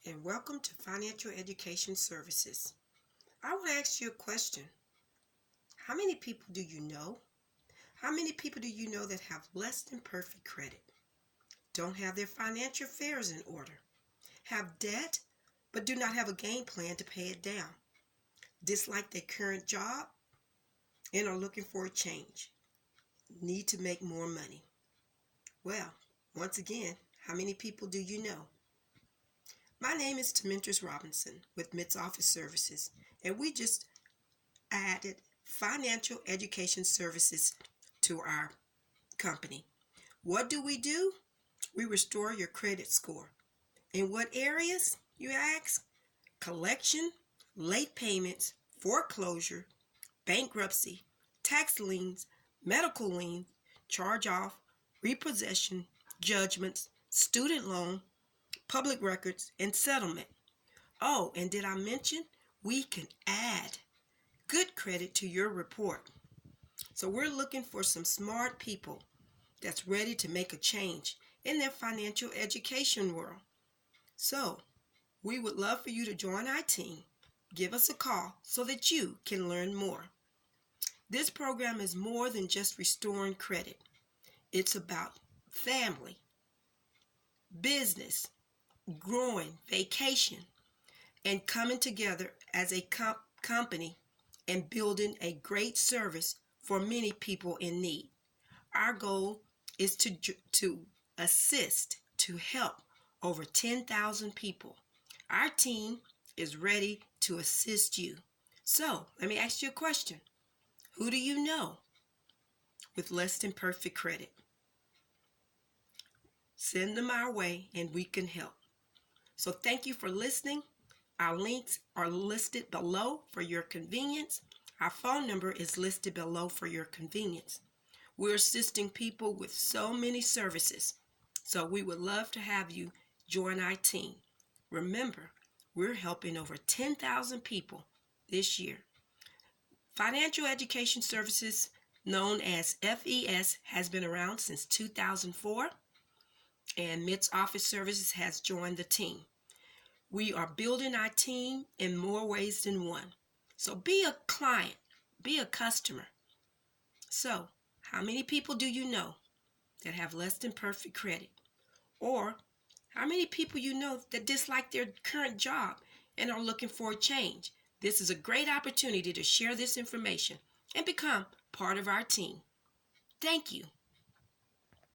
and welcome to Financial Education Services. I want to ask you a question. How many people do you know? How many people do you know that have less than perfect credit? Don't have their financial affairs in order? Have debt, but do not have a game plan to pay it down? Dislike their current job and are looking for a change? Need to make more money? Well, once again, how many people do you know? My name is Demetrius Robinson with MITS Office Services, and we just added financial education services to our company. What do? We restore your credit score. In what areas, you ask? Collection, late payments, foreclosure, bankruptcy, tax liens, medical liens, charge-off, repossession, judgments, student loan, public records, and settlement. Oh, and did I mention we can add good credit to your report? So we're looking for some smart people that's ready to make a change in their financial education world. So we would love for you to join our team. Give us a call so that you can learn more. This program is more than just restoring credit. It's about family, business, growing, vacation, and coming together as a company and building a great service for many people in need. Our goal is to assist, to help over 10,000 people. Our team is ready to assist you. So, let me ask you a question. Who do you know with less than perfect credit? Send them our way and we can help. So thank you for listening. Our links are listed below for your convenience. Our phone number is listed below for your convenience. We're assisting people with so many services. So we would love to have you join our team. Remember, we're helping over 10,000 people this year. Financial Education Services, known as FES, has been around since 2004, and MITS Office Services has joined the team. We are building our team in more ways than one. So be a client, be a customer. So, how many people do you know that have less than perfect credit? Or how many people you know that dislike their current job and are looking for a change? This is a great opportunity to share this information and become part of our team. Thank you.